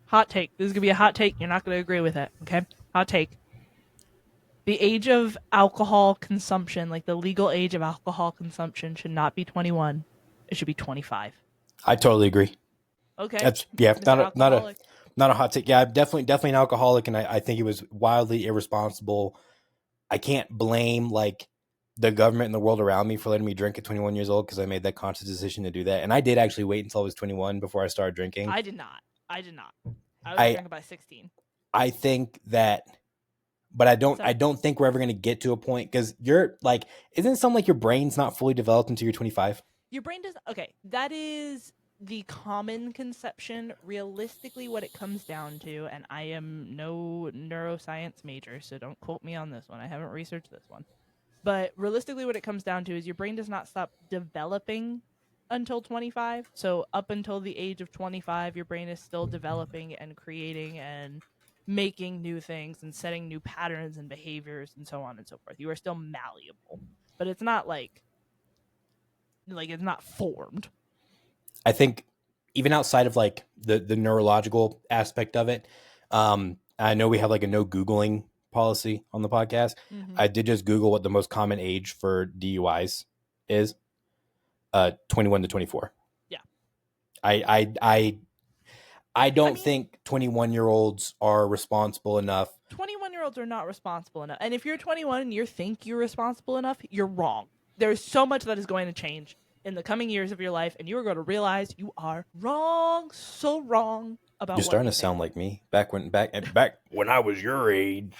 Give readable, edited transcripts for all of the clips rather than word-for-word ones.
Hot take. This is gonna be a hot take. You're not gonna agree with it. Okay. Hot take. The age of alcohol consumption, like the legal age of alcohol consumption, should not be 21. It should be 25. I totally agree. Okay. That's Mr. Alcoholic. not a hot take. Yeah, I'm definitely an alcoholic, and I think it was wildly irresponsible. I can't blame like the government and the world around me for letting me drink at 21 years old because I made that conscious decision to do that. And I did actually wait until I was 21 before I started drinking. I did not. I was drinking by 16. I think that, but I don't think we're ever going to get to a point because you're like, isn't it something like your brain's not fully developed until you're 25? Your brain does. Okay, that is the common conception. Realistically, what it comes down to, and I am no neuroscience major, so don't quote me on this one. I haven't researched this one. But realistically, what it comes down to is your brain does not stop developing until 25. So up until the age of 25, your brain is still developing and creating and making new things and setting new patterns and behaviors and so on and so forth. You are still malleable, but it's not like it's not formed. I think even outside of like the neurological aspect of it, I know we have like a no Googling policy on the podcast. Mm-hmm. I did just Google what the most common age for DUIs is. 21 to 24. Yeah. I don't think 21-year-olds are responsible enough. 21-year-olds are not responsible enough. And if you're 21 and you think you're responsible enough, you're wrong. There's so much that is going to change in the coming years of your life, and you're going to realize you are wrong, so wrong about You're starting to sound like me back when I was your age.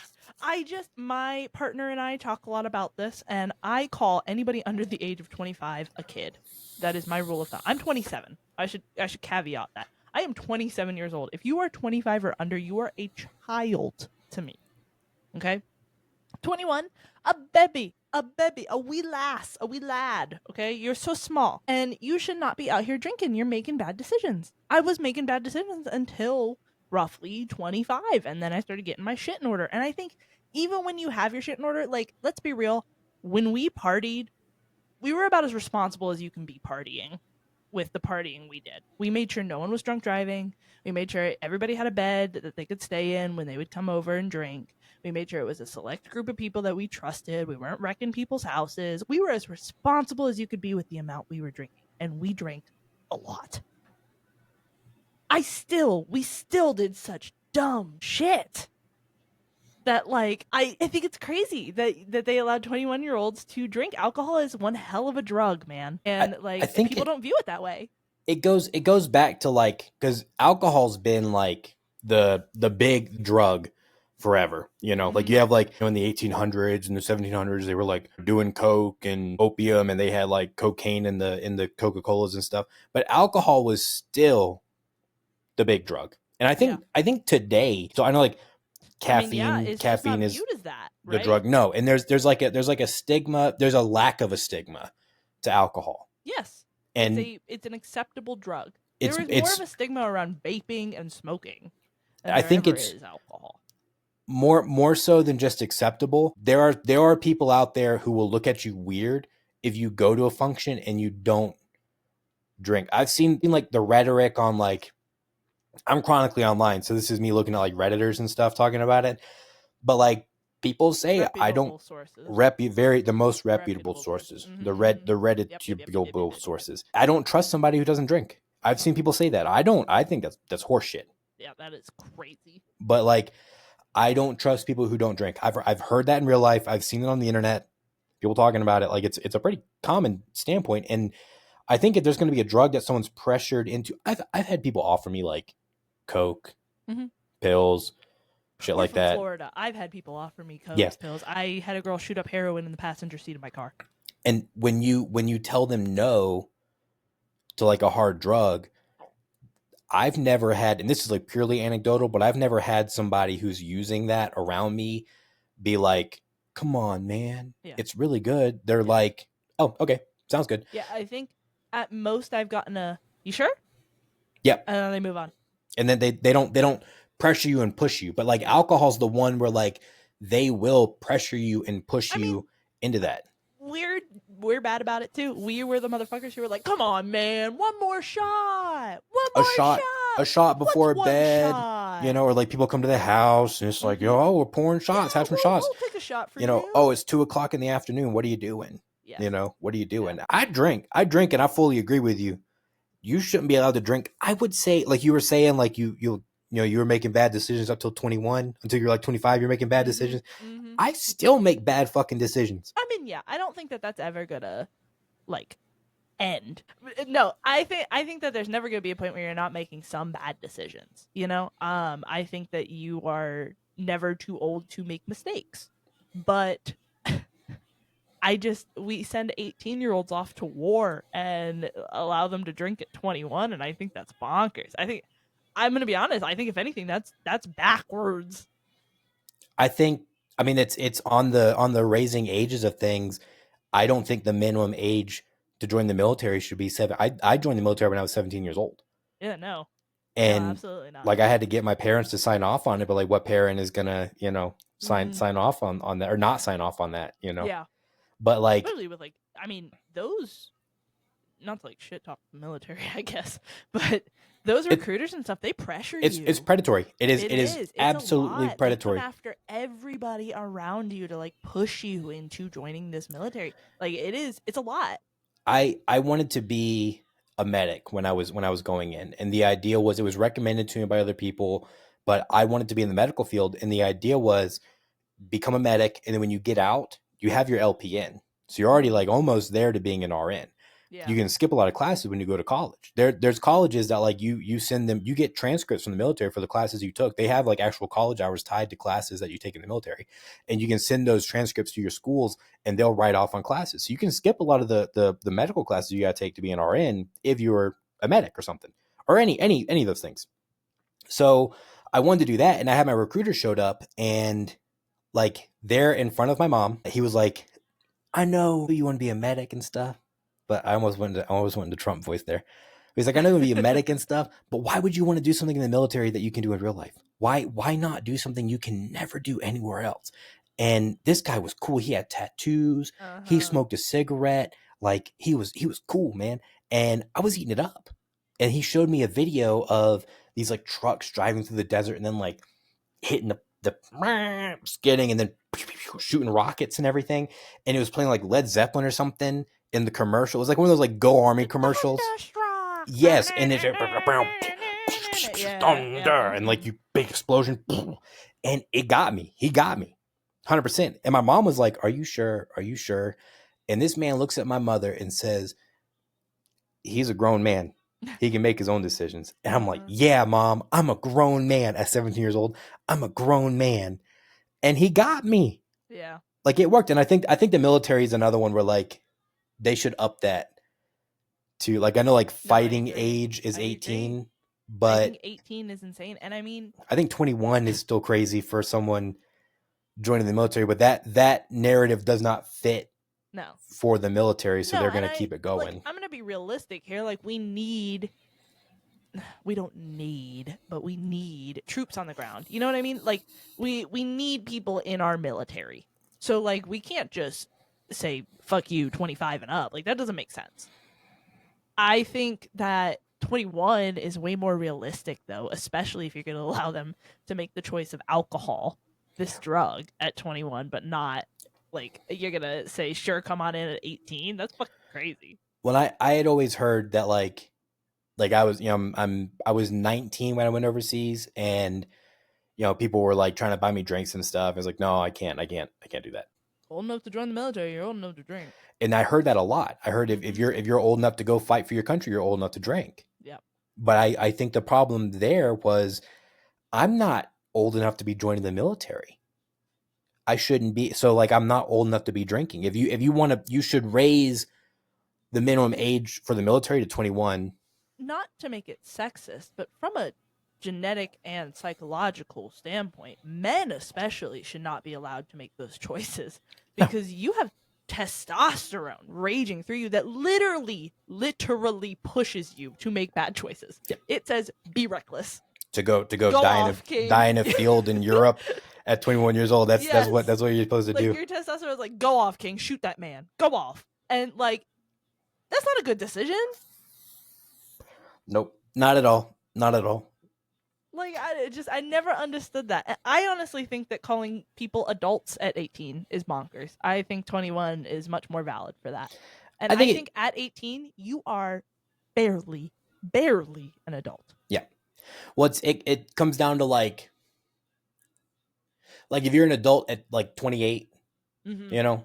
My partner and I talk a lot about this, and I call anybody under the age of 25 a kid. That is my rule of thumb. I'm 27. I should caveat that. I am 27 years old. If you are 25 or under, you are a child to me. Okay? 21, a baby, a wee lass, a wee lad, okay? You're so small, and you should not be out here drinking. You're making bad decisions. I was making bad decisions until roughly 25, and then I started getting my shit in order. And I think even when you have your shit in order, like, let's be real, when we partied, we were about as responsible as you can be partying with the partying we did. We made sure no one was drunk driving. We made sure everybody had a bed that they could stay in when they would come over and drink. We made sure it was a select group of people that we trusted. We weren't wrecking people's houses. We were as responsible as you could be with the amount we were drinking. And we drank a lot. We still did such dumb shit that, like, I think it's crazy that they allowed 21-year-olds to drink. Alcohol is one hell of a drug, man. And I think people don't view it that way. It goes back to, like, because alcohol's been like the big drug forever, you know. Mm-hmm. Like, you have, like, you know, in the 1800s and the 1700s, they were like doing coke and opium, and they had like cocaine in the Coca-Colas and stuff. But alcohol was still the big drug. And I think today, so I know, like, caffeine is that, right? The drug. No, and there's like a stigma. There's a lack of a stigma to alcohol. Yes, and it's an acceptable drug. There is more of a stigma around vaping and smoking than I think it's is alcohol. More so than just acceptable. There are people out there who will look at you weird if you go to a function and you don't drink. I've seen, like, the rhetoric on, like, I'm chronically online, so this is me looking at, like, Redditors and stuff talking about it. But, like, people say I don't the most reputable sources, mm-hmm. the Redditable sources. I don't trust somebody who doesn't drink. I've seen people say that. I think that's horseshit. Yeah, that is crazy. But, like, I don't trust people who don't drink. I've heard that in real life. I've seen it on the internet. People talking about it. Like, it's a pretty common standpoint. And I think if there's going to be a drug that someone's pressured into, I've had people offer me, like, coke, mm-hmm. pills, shit like that. Florida, I've had people offer me coke, pills. I had a girl shoot up heroin in the passenger seat of my car. And when you tell them no to, like, a hard drug, I've never had, and this is, like, purely anecdotal, but I've never had somebody who's using that around me be like, come on, man, it's really good. They're like, oh, okay, sounds good. Yeah, I think at most I've gotten a, you sure? Yep. And then they move on. And then they don't pressure you and push you. But, like, alcohol's the one where, like, they will pressure you and push you into that. We're bad about it too. We were the motherfuckers who were like, come on, man, one more shot. A shot before bed. You know, or like people come to the house and it's like, yo, we're pouring shots, have some shots. We'll take a shot for you know, oh, it's 2:00 in the afternoon. What are you doing? Yes. You know, what are you doing? I drink, and I fully agree with you. You shouldn't be allowed to drink. I would say, like you were saying, like you were making bad decisions up till 21, until you're like 25, you're making bad decisions. I still make bad fucking decisions. I mean, yeah, I don't think that that's ever gonna like end. No, I think that there's never gonna be a point where you're not making some bad decisions. You know, I think that you are never too old to make mistakes, but we send 18-year-olds off to war and allow them to drink at 21, and I think that's bonkers. I'm gonna be honest. I think if anything, that's backwards. I mean, it's on the raising ages of things. I don't think the minimum age to join the military should be 7. I joined the military when I was 17 years old. Yeah, no. And no, absolutely not. Like I had to get my parents to sign off on it, but like what parent is gonna, sign off on that or not sign off on that, Yeah. But like, especially with like, I mean, those, not to like shit talk the military, I guess, but those recruiters and stuff, they pressure you. It's predatory. It is It's absolutely predatory. They come after everybody around you to like push you into joining this military. Like it's a lot. I wanted to be a medic when I was going in, and the idea was, it was recommended to me by other people, but I wanted to be in the medical field, and the idea was become a medic, and then when you get out, you have your LPN, so you're already like almost there to being an RN. Yeah. You can skip a lot of classes when you go to college. There's colleges that like you send them, you get transcripts from the military for the classes you took. They have like actual college hours tied to classes that you take in the military, and you can send those transcripts to your schools and they'll write off on classes. So you can skip a lot of the medical classes you got to take to be an RN if you're a medic or something, or any of those things. So I wanted to do that, and I had my recruiter showed up, and like there in front of my mom, he was like, I know you want to be a medic and stuff, but I almost went into Trump voice there. He's like, I know you want to be a medic and stuff, but why would you want to do something in the military that you can do in real life? Why not do something you can never do anywhere else? And this guy was cool. He had tattoos. He smoked a cigarette. Like he was cool, man. And I was eating it up. And he showed me a video of these like trucks driving through the desert and then like hitting the skidding and then shooting rockets and everything. And it was playing like Led Zeppelin or something in the commercial. It was like one of those like Go Army commercials. Yes, and it's thunder and like you big explosion, and it got me. He got me 100%. And my mom was like, "Are you sure? Are you sure?" And this man looks at my mother and says, "He's a grown man. He can make his own decisions." And I'm like, "Yeah, Mom, I'm a grown man at 17 years old. I'm a grown man." And he got me. Yeah. Like it worked. And I think the military is another one where like they should up that to like, I know like fighting age is 18, but I think 18 is insane. And I mean, I think 21 is still crazy for someone joining the military, but that narrative does not fit for the military. So they're going to keep it going. Like, I'm going to be realistic here. Like we don't need, but we need troops on the ground. You know what I mean? Like we need people in our military. So like we can't just say, fuck you, 25 and up. Like that doesn't make sense. I think that 21 is way more realistic though, especially if you're going to allow them to make the choice of alcohol, this drug at 21, but not like you're going to say, sure, come on in at 18. That's fucking crazy. Well, I had always heard that like I was, I was 19 when I went overseas, and people were like trying to buy me drinks and stuff. I was like, no, I can't do that. Old enough to join the military, you're old enough to drink. And I heard that a lot. I heard if you're old enough to go fight for your country, you're old enough to drink. Yeah. But I think the problem there was I'm not old enough to be joining the military. I shouldn't be. So like I'm not old enough to be drinking. If you want to, you should raise the minimum age for the military to 21. Not to make it sexist, but from a genetic and psychological standpoint, men especially should not be allowed to make those choices because you have testosterone raging through you that literally pushes you to make bad choices. Yeah. It says be reckless. To go die in a field in Europe at 21 years old. That's what you're supposed to do. Your testosterone is like, go off, King, shoot that man, go off. And like that's not a good decision. Nope, not at all. Like, I never understood that. I honestly think that calling people adults at 18 is bonkers. I think 21 is much more valid for that. And I think at 18, you are barely an adult. Yeah. Well, it comes down to like if you're an adult at like 28, you know,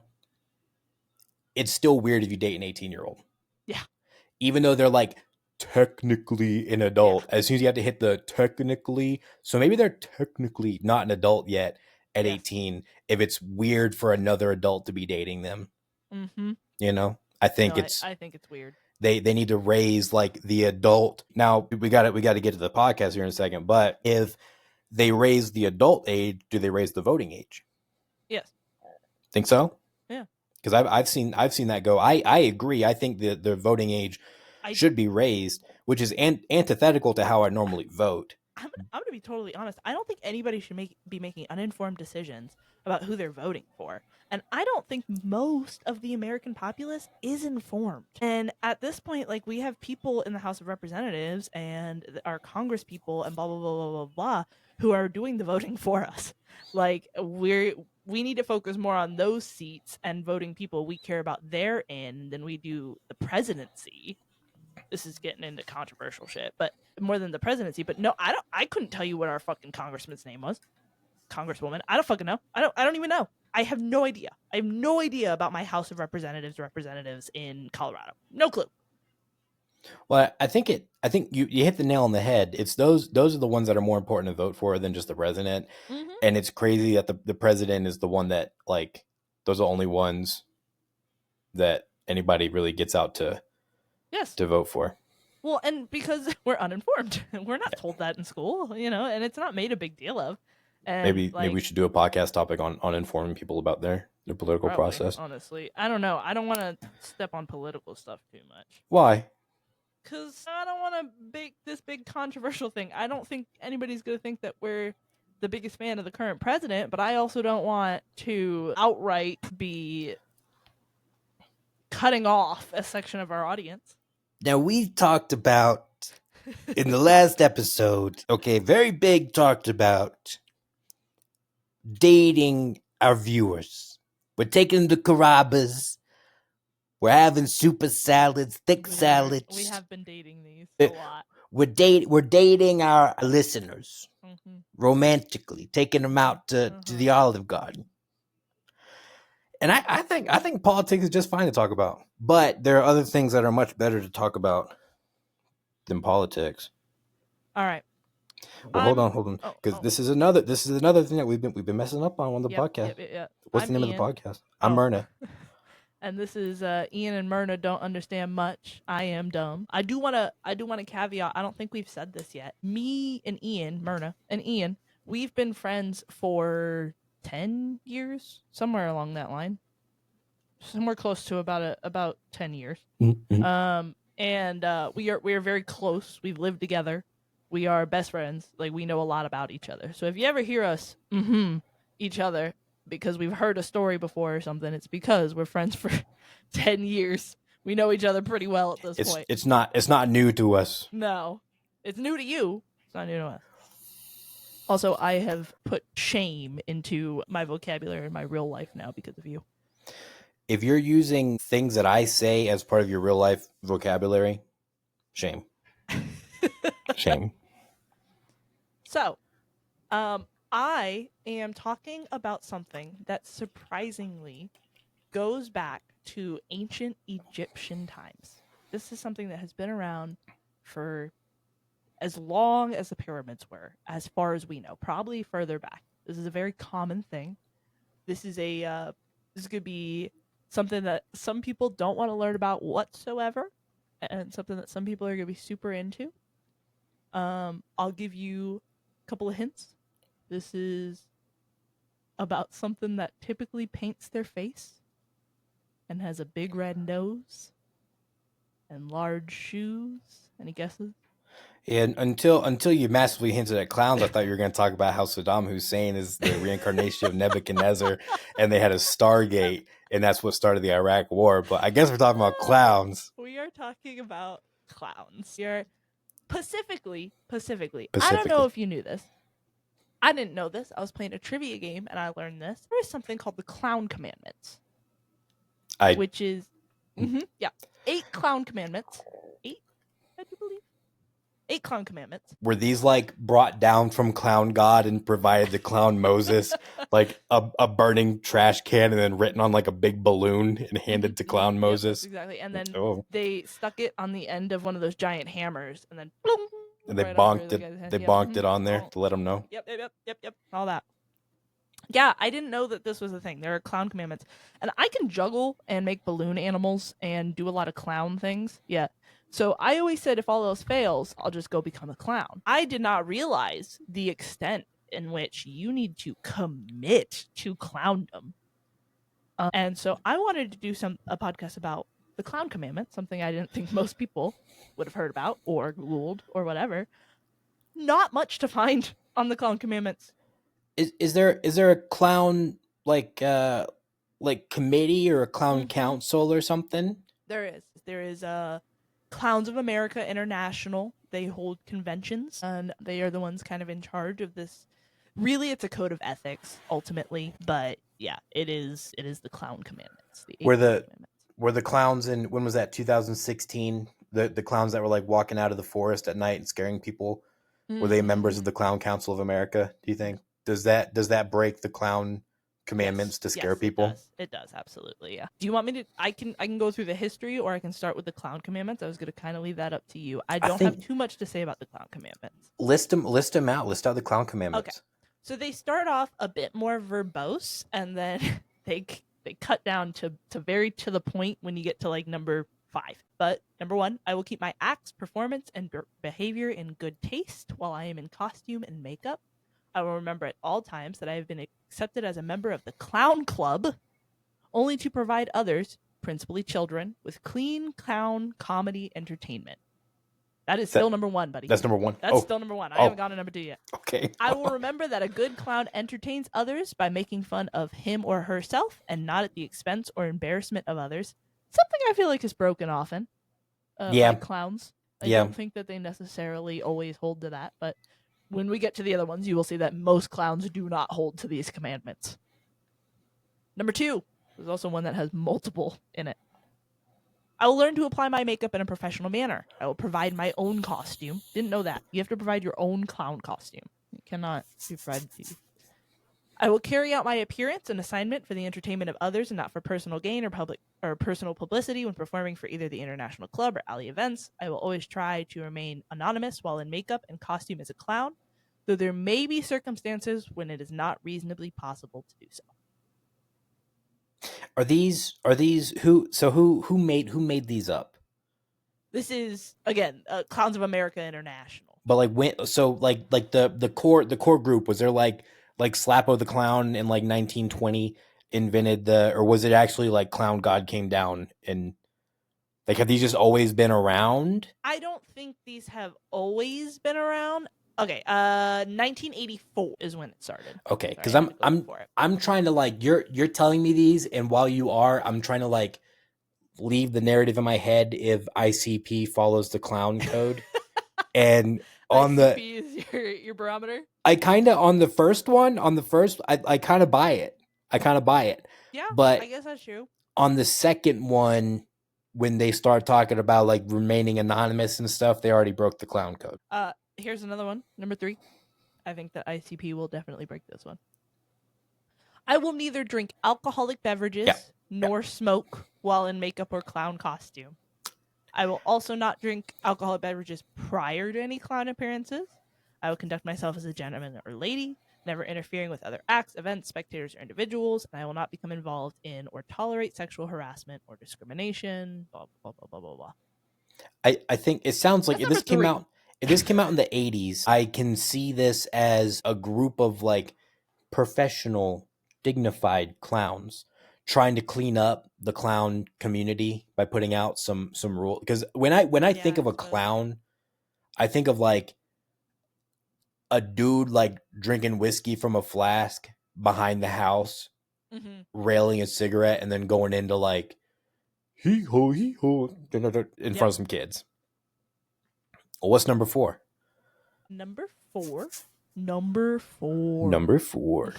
it's still weird if you date an 18-year-old. Yeah. Even though they're like technically an adult, as soon as you have to hit the technically, so maybe they're technically not an adult yet at 18, if it's weird for another adult to be dating them. You know, I think it's weird. They need to raise like the adult. Now we got to get to the podcast here in a second, but if they raise the adult age, do they raise the voting age? Yes. Think so? Yeah. Because I've seen that go. I agree. I think the voting age should be raised, which is antithetical to how I normally vote. I'm going to be totally honest. I don't think anybody should be making uninformed decisions about who they're voting for. And I don't think most of the American populace is informed. And at this point, like, we have people in the House of Representatives and our Congress people and blah, blah, blah, blah, blah, blah, who are doing the voting for us. Like, we need to focus more on those seats and voting people we care about therein than we do the presidency. This is getting into controversial shit, but more than the presidency. But no, I couldn't tell you what our fucking congressman's name was. Congresswoman. I don't fucking know. I don't even know. I have no idea. I have no idea about my House of representatives in Colorado. No clue. Well, I think you hit the nail on the head. It's those are the ones that are more important to vote for than just the president. And it's crazy that the president is the one that, like, those are the only ones that anybody really gets out to vote for. Well, and because we're uninformed. We're not told that in school, you know, and it's not made a big deal of. And maybe we should do a podcast topic on informing people about their political process. Honestly, I don't know. I don't want to step on political stuff too much. Why? Because I don't want to make this big controversial thing. I don't think anybody's going to think that we're the biggest fan of the current president, but I also don't want to outright be cutting off a section of our audience. Now, we talked about in the last episode, very big, talked about dating our viewers. We're taking the Carrabba's. We're having super salads, thick salads. We have been dating these a lot. We're dating our listeners romantically, taking them out to the Olive Garden. And I think politics is just fine to talk about, but there are other things that are much better to talk about than politics. All right. Well, hold on, because this is another thing that we've been messing up on the podcast. What's the name of the podcast? I'm Murna. And this is Ian and Murna don't understand much. I am dumb. I do want to caveat. I don't think we've said this yet. Me and Ian, Murna and Ian, we've been friends for 10 years, somewhere along that line. Somewhere close to about 10 years. And we are very close. We've lived together. We are best friends. Like, we know a lot about each other. So if you ever hear us each other because we've heard a story before or something, it's because we're friends for 10 years. We know each other pretty well at this point. It's not new to us. No. It's new to you. It's not new to us. Also, I have put shame into my vocabulary in my real life now because of you. If you're using things that I say as part of your real life vocabulary, shame. Shame. So, I am talking about something that surprisingly goes back to ancient Egyptian times. This is something that has been around for as long as the pyramids were, as far as we know, probably further back. This is a very common thing. This could be something that some people don't want to learn about whatsoever, and something that some people are going to be super into. I'll give you a couple of hints. This is about something that typically paints their face and has a big red nose and large shoes. Any guesses? And until you massively hinted at clowns, I thought you were going to talk about how Saddam Hussein is the reincarnation of Nebuchadnezzar, and they had a Stargate, and that's what started the Iraq War. But I guess we're talking about clowns. We are talking about clowns. You're Pacifically. I don't know Specifically. if you knew this. I didn't know this. I was playing a trivia game and I learned this. There is something called the Clown Commandments, which is 8 Clown Commandments. 8, I do believe. 8 Clown Commandments. Were these like brought down from Clown God and provided to Clown Moses like a burning trash can and then written on like a big balloon and handed to Clown Moses? Yep, exactly. And then they stuck it on the end of one of those giant hammers and then boom, and they right bonked over it. They bonked it on there to let them know. Yep. All that. Yeah, I didn't know that this was a thing. There are Clown Commandments. And I can juggle and make balloon animals and do a lot of clown things. Yeah. So I always said if all else fails, I'll just go become a clown. I did not realize the extent in which you need to commit to clowndom. And so I wanted to do a podcast about the Clown Commandment, something I didn't think most people would have heard about or Googled or whatever. Not much to find on the Clown Commandments. Is there a clown like committee or a clown council or something? There is Clowns of America International. They hold conventions and they are the ones kind of in charge of this. Really, it's a code of ethics ultimately, but yeah, it is the Clown Commandments. Were the clowns in, when was that, 2016? The clowns that were like walking out of the forest at night and scaring people, were they members of the Clown Council of America, do you think? Does that break the Clown Commandments to scare people? It does, absolutely, yeah. Do you want me to? I can go through the history, or I can start with the Clown Commandments. I was going to kind of leave that up to you. I don't have too much to say about the Clown Commandments. List them out. List out the Clown Commandments. Okay, so they start off a bit more verbose, and then they cut down to very to the point when you get to like number 5. But number 1, I will keep my acts, performance, and behavior in good taste while I am in costume and makeup. I will remember at all times that I have been accepted as a member of the Clown Club, only to provide others, principally children, with clean clown comedy entertainment. That is still number 1, buddy. That's number 1? That's still number 1. I haven't gone to number 2 yet. Okay. I will remember that a good clown entertains others by making fun of him or herself and not at the expense or embarrassment of others. Something I feel like is broken often by clowns. I don't think that they necessarily always hold to that, but when we get to the other ones, you will see that most clowns do not hold to these commandments. Number 2, there's also one that has multiple in it. I will learn to apply my makeup in a professional manner. I will provide my own costume. Didn't know that. You have to provide your own clown costume. It cannot be provided to you. I will carry out my appearance and assignment for the entertainment of others and not for personal gain or personal publicity when performing for either the international club or alley events. I will always try to remain anonymous while in makeup and costume as a clown, though there may be circumstances when it is not reasonably possible to do so. Are these who made these up? This is again Clowns of America International. But like the core group, was there like Slappo the Clown in like 1920 invented or was it actually like Clown God came down and like, have these just always been around? I don't think these have always been around. Okay, 1984 is when it started. Okay, because I'm trying to like you're telling me these, and while you are, I'm trying to like leave the narrative in my head if ICP follows the clown code, and on ICP is your barometer. I kind of on the first, I kind of buy it. Yeah, but I guess that's true. On the second one, when they start talking about like remaining anonymous and stuff, they already broke the clown code. Here's another one, number 3. I think that ICP will definitely break this one. I will neither drink alcoholic beverages nor smoke while in makeup or clown costume. I will also not drink alcoholic beverages prior to any clown appearances. I will conduct myself as a gentleman or lady, never interfering with other acts, events, spectators, or individuals, and I will not become involved in or tolerate sexual harassment or discrimination, blah, blah, blah, blah, blah, blah. I think it sounds like if this came out in the 80s, I can see this as a group of like professional, dignified clowns trying to clean up the clown community by putting out some rules. Because when I think of a clown, I think of like a dude like drinking whiskey from a flask behind the house, railing a cigarette, and then going into like hee ho in front of some kids. Well, what's number 4? Number 4. Number 4. Number 4.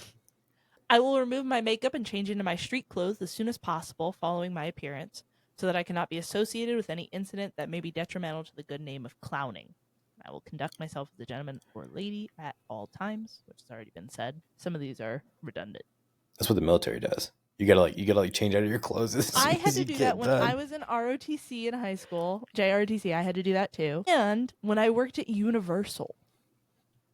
I will remove my makeup and change into my street clothes as soon as possible following my appearance, so that I cannot be associated with any incident that may be detrimental to the good name of clowning. I will conduct myself as a gentleman or lady at all times, which has already been said. Some of these are redundant. That's what the military does. You gotta change out of your clothes as soon I had as to you do get that when done. I was in ROTC in high school. JROTC, I had to do that too. And when I worked at Universal,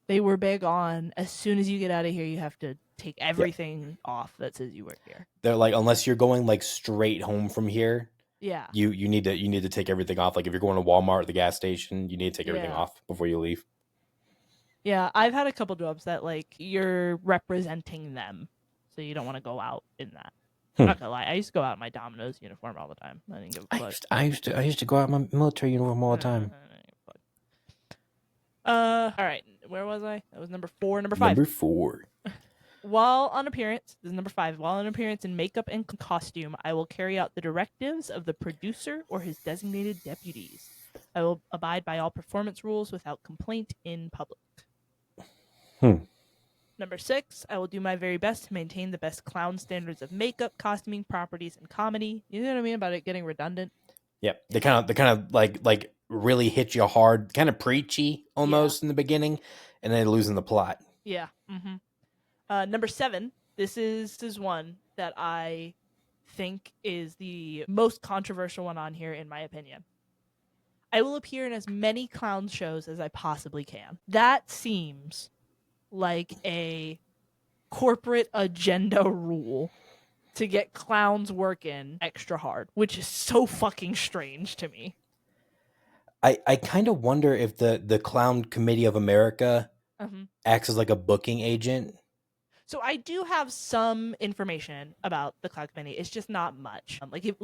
they were big on, as soon as you get out of here, you have to take everything off that says you work here. They're like, unless you're going like straight home from here, Yeah. you need to take everything off. Like if you're going to Walmart or the gas station, you need to take everything off before you leave. Yeah, I've had a couple jobs that like you're representing them, so you don't want to go out in that. I'm not gonna lie, I used to go out in my Domino's uniform all the time. I didn't give a fuck. I used to go out in my military uniform all the time. All right, where was I? That was number 4. Number 5. Number 4. While on appearance, this is number 5. While on appearance in makeup and costume, I will carry out the directives of the producer or his designated deputies. I will abide by all performance rules without complaint in public. Number 6, I will do my very best to maintain the best clown standards of makeup, costuming, properties, and comedy. You know what I mean about it getting redundant? Yep. They kind of like really hit you hard, kind of preachy almost in the beginning, and then losing the plot. Yeah. Number 7, this is one that I think is the most controversial one on here, in my opinion. I will appear in as many clown shows as I possibly can. That seems like a corporate agenda rule to get clowns working extra hard, which is so fucking strange to me. I kind of wonder if the Clown Committee of America acts as like a booking agent. So I do have some information about the Clown Committee. It's just not much. Like if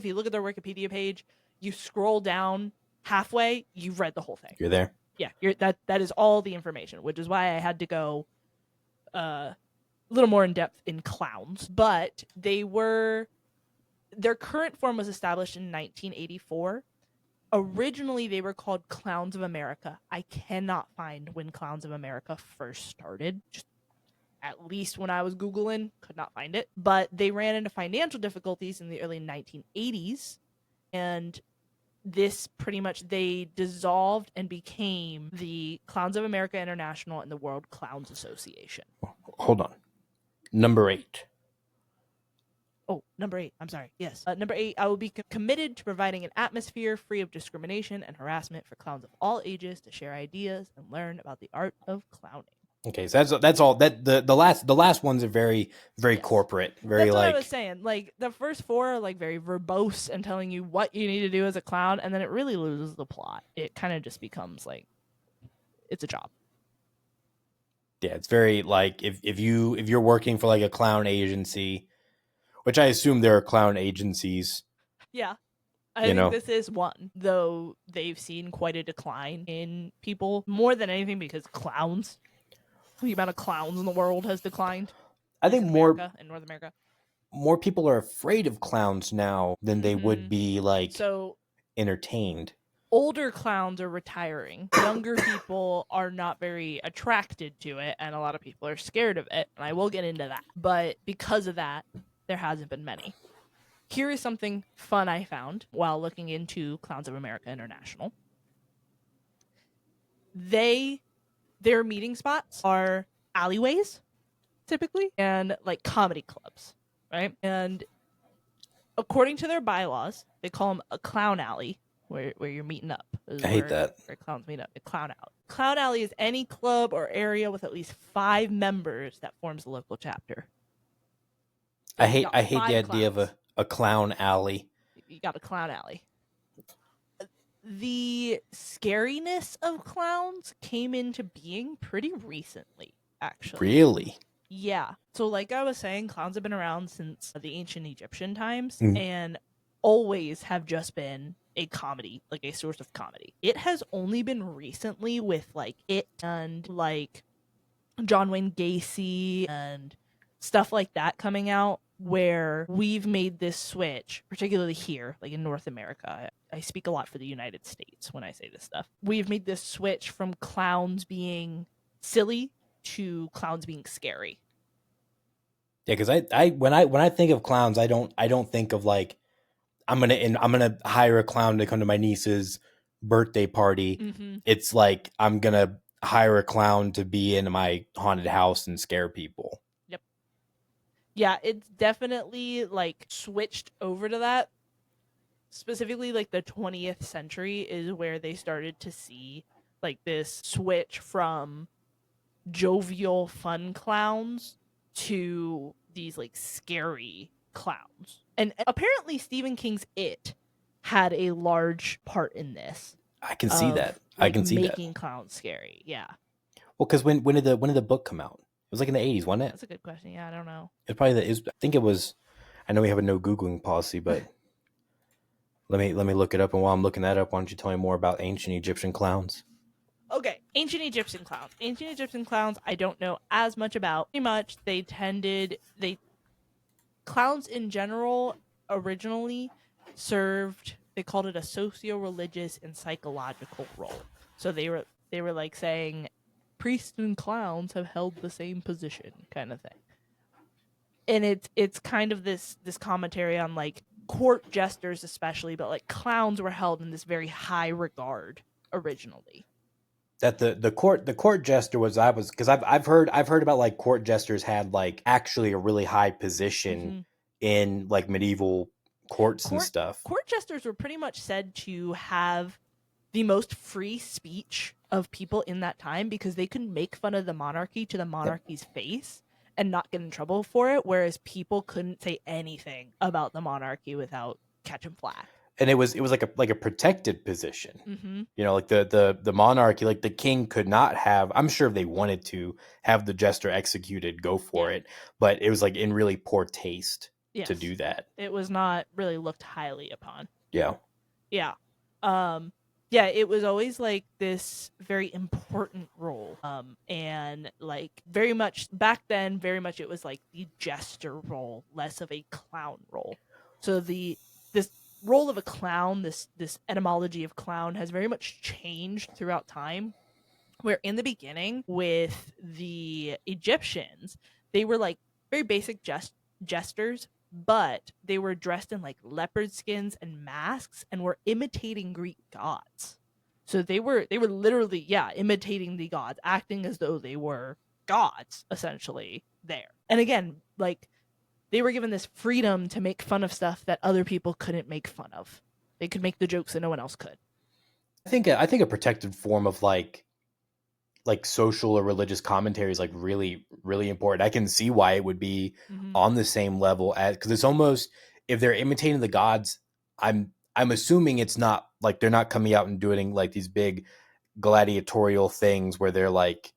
you look at their Wikipedia page, you scroll down halfway, you've read the whole thing. You're there. Yeah, that is all the information, which is why I had to go a little more in depth in clowns. But their current form was established in 1984. Originally, they were called Clowns of America. I cannot find when Clowns of America first started. Just at least when I was Googling, could not find it. But they ran into financial difficulties in the early 1980s, and this pretty much, they dissolved and became the Clowns of America International and the World Clowns Association. Hold on. Number 8. Oh, number 8. I'm sorry. Yes. Number 8, I will be committed to providing an atmosphere free of discrimination and harassment for clowns of all ages to share ideas and learn about the art of clowning. Okay, so that's all. That the last ones are very corporate, very that's like. What I was saying. Like the first 4 are like very verbose and telling you what you need to do as a clown, and then it really loses the plot. It kind of just becomes like it's a job. Yeah, it's very like if you're working for like a clown agency, which I assume there are clown agencies. Yeah. I think this is one, though they've seen quite a decline in people, more than anything because clowns. The amount of clowns in the world has declined. I think in North America. More people are afraid of clowns now than they would be like entertained. Older clowns are retiring. Younger people are not very attracted to it, and a lot of people are scared of it, and I will get into that. But because of that, there hasn't been many. Here is something fun I found while looking into Clowns of America International. Their meeting spots are alleyways, typically, and like comedy clubs, right? And according to their bylaws, they call them a clown alley, where you're meeting up. I hate that. Where clowns meet up. A clown alley. Clown alley is any club or area with at least 5 members that forms a local chapter. I hate the idea of a clown alley. You got a clown alley. The scariness of clowns came into being pretty recently, actually. Really? Yeah. So like I was saying, clowns have been around since the ancient Egyptian times and always have just been a comedy, like a source of comedy. It has only been recently with like It and like John Wayne Gacy and stuff like that coming out where we've made this switch, particularly here, like in North America. I speak a lot for the United States when I say this stuff. We've made this switch from clowns being silly to clowns being scary. Yeah, because I when I think of clowns, I don't think of like I'm gonna hire a clown to come to my niece's birthday party. Mm-hmm. It's like I'm gonna hire a clown to be in my haunted house and scare people. Yep. Yeah, it's definitely like switched over to that. Specifically, like the 20th century is where they started to see like this switch from jovial, fun clowns to these like scary clowns. And apparently, Stephen King's It had a large part in this I can see of that. I like can see that. making clowns scary. Yeah, Well, because when did the book come out? It was like in the 80s, wasn't it? that's a good question. Yeah, I don't know. It probably is. I think it was. I know we have a no googling policy, but let me look it up. And while I'm looking that up, why don't you tell me more about ancient Egyptian clowns? Okay, ancient Egyptian clowns. Ancient Egyptian clowns, I don't know as much about. Pretty much, they clowns in general originally served. They called it a socio-religious and psychological role. So they were like saying priests and clowns have held the same position, kind of thing. And it's kind of this commentary on like court jesters especially, but like clowns were held in this very high regard originally. That the court jester was because I've heard about like court jesters had like actually a really high position Mm-hmm. in like medieval courts and court stuff. court jesters were pretty much said to have the most free speech of people in that time because they could make fun of the monarchy to the monarchy's face and not get in trouble for it, whereas people couldn't say anything about the monarchy without catching flack. And it was like a protected position. Mm-hmm. You know, like the monarchy, like the king could not have. I'm sure if they wanted to have the jester executed, go for it, but it was like in really poor taste to do that. It was not really looked highly upon. Yeah. Yeah. Yeah, it was always like this very important role. And like very much back then, very much it was like the jester role, less of a clown role. So this role of a clown, this etymology of clown has very much changed throughout time. Where in the beginning with the Egyptians, they were like very basic jesters, but they were dressed in like leopard skins and masks and were imitating Greek gods. So they were literally imitating the gods, acting as though they were gods essentially there. And again, like they were given this freedom to make fun of stuff that other people couldn't make fun of. They could make the jokes that no one else could. I think a protected form of like social or religious commentary is like really, really important. I can see why it would be on the same level as, because it's almost, if they're imitating the gods, I'm assuming it's not like they're not coming out and doing like these big gladiatorial things where they're like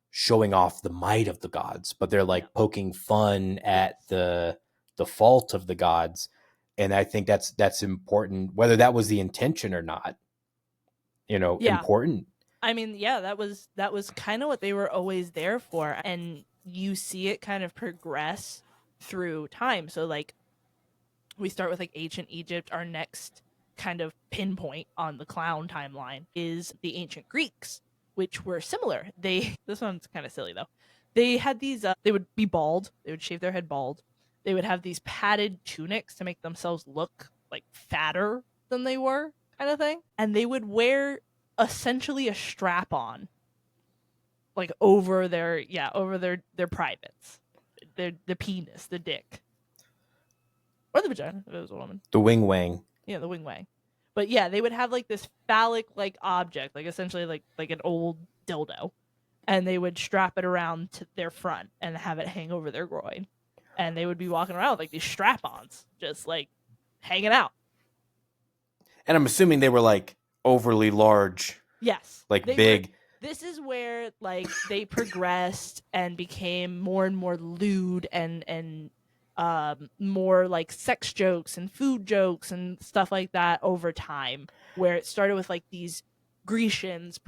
showing off the might of the gods, but they're like poking fun at the fault of the gods. And I think that's important, whether that was the intention or not, important. I mean, yeah, that was kind of what they were always there for, and you see it kind of progress through time. So like we start with like ancient Egypt. Our next kind of pinpoint on the clown timeline is the ancient Greeks, which were similar. This one's kind of silly though. They had these they would be bald. They would shave their head bald. They would have these padded tunics to make themselves look like fatter than they were, kind of thing. And they would wear essentially a strap on like over their privates, the penis, the dick, or the vagina if it was a woman, the wing wang. The wing wang. But yeah, they would have like this phallic like object, like essentially like an old dildo, and they would strap it around to their front and have it hang over their groin, and they would be walking around with like these strap-ons just like hanging out. And I'm assuming they were like overly large. Yes. Like big. This is where like they progressed and became more and more lewd and more like sex jokes and food jokes and stuff like that over time, where it started with like these Grecians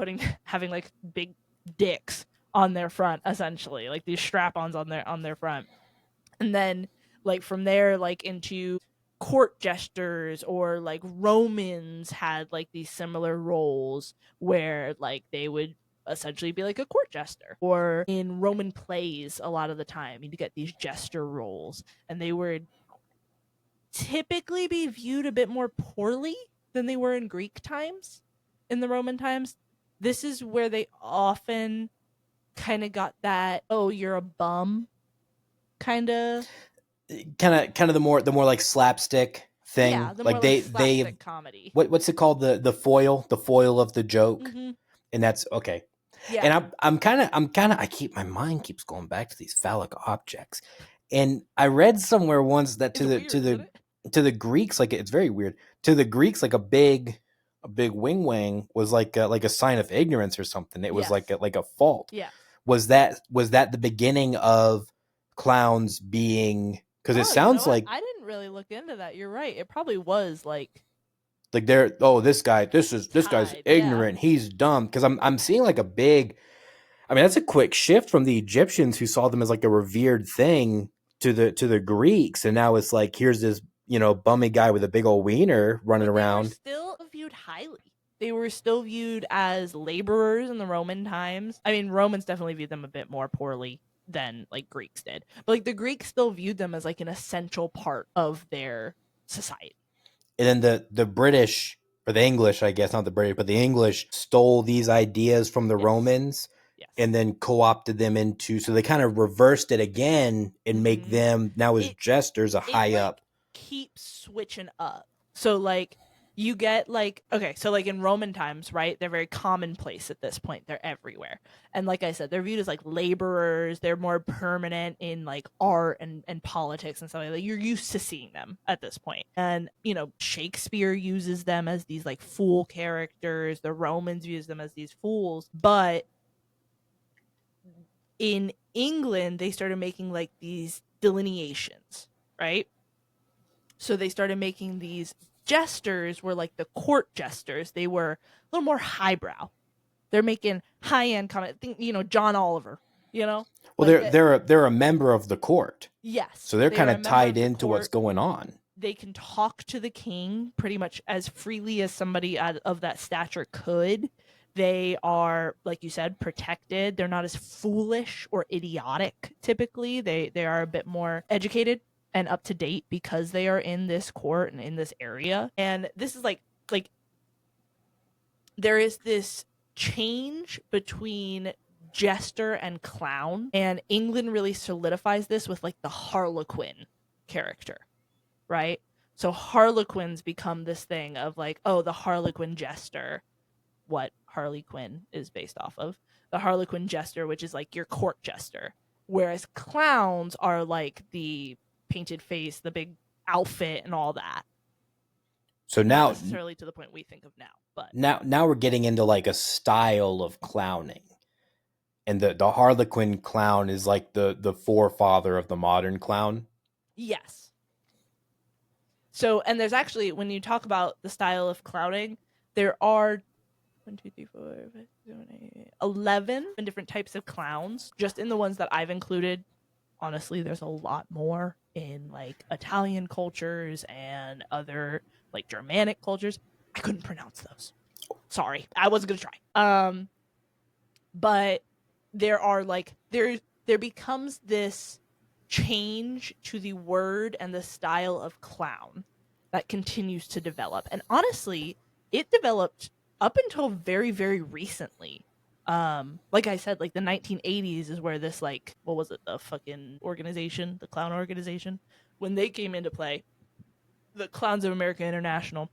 having like big dicks on their front, essentially like these strap-ons on their front. And then Like from there, like into court jesters, or like Romans had like these similar roles where like they would essentially be like a court jester. Or in Roman plays, a lot of the time you'd get these jester roles, and they would typically be viewed a bit more poorly than they were in Greek times. In the Roman times, this is where they often kind of got that, oh, you're a bum kind of. Kind of the more like slapstick Yeah, thing. the more Like like they slapstick comedy. what's it called, the foil of the joke, Mm-hmm. and that's okay. Yeah. And I'm kind of I keep my mind keeps going back to these phallic objects, and I read somewhere once that It's weird, isn't it? to the Greeks, like it's very weird, to the Greeks, like a big wing was like a sign of ignorance or something. It was Yes. like a fault. Yeah. Was that the beginning of clowns being, because it Oh, you know sounds what? like I didn't really look into that. You're right. It probably was like they're, oh, this guy's tied. Yeah. ignorant, he's dumb, because I'm seeing like a big, I mean, that's a quick shift from the Egyptians, who saw them as like a revered thing, to the Greeks, and now it's like, here's this bummy guy with a big old wiener running But they were around. still viewed highly. They were still viewed as laborers in the Roman times. I mean, Romans definitely viewed them a bit more poorly than like Greeks did. But like the Greeks still viewed them as like an essential part of their society. And then the British, or the English, I guess, not the British, but the English stole these ideas from the Yes. Romans, Yes. and then co-opted them into, so they kind of reversed it again and make Mhm. them now as It- jesters a it high like up. keeps switching up. So like you get like, okay, so like in Roman times, right? They're very commonplace at this point. They're everywhere. And like I said, they're viewed as like laborers. They're more permanent in like art and politics and stuff like that. You're used to seeing them at this point. And, Shakespeare uses them as these like fool characters. The Romans use them as these fools. But in England, they started making like these delineations, right? So they started making these jesters were like the court jesters. They were a little more highbrow. They're making high end comment. Think, John Oliver. Well, Like they're that. they're a member of the court, Yes, so they're they kind are a of member tied of the into what's court. going on. They can talk to the king pretty much as freely as somebody of that stature could. They are, like you said, protected. They're not as foolish or idiotic. Typically, they are a bit more educated and up to date because they are in this court and in this area. And this is like there is this change between jester and clown, and England really solidifies this with like the Harlequin character, right? So Harlequins become this thing of like, oh, the Harlequin jester, what Harley Quinn is based off of. The Harlequin jester, which is like your court jester. Whereas clowns are like the painted face, the big outfit, and all that. So Not now necessarily to the point we think of now, but now we're getting into like a style of clowning. And the Harlequin clown is like the forefather of the modern clown. yes. So, and there's actually, when you talk about the style of clowning, there are 1, 2, 3, 4, 5, 6, 7, 8, 11 different types of clowns. Just in the ones that I've included, honestly, there's a lot more in like Italian cultures and other like Germanic cultures. I couldn't pronounce those. Sorry, I wasn't gonna try. But there are like there becomes this change to the word and the style of clown that continues to develop. And honestly, it developed up until very, very recently. Like I said, like the 1980s is where this, like, what was it, the fucking organization, the clown organization, when they came into play, the Clowns of America International.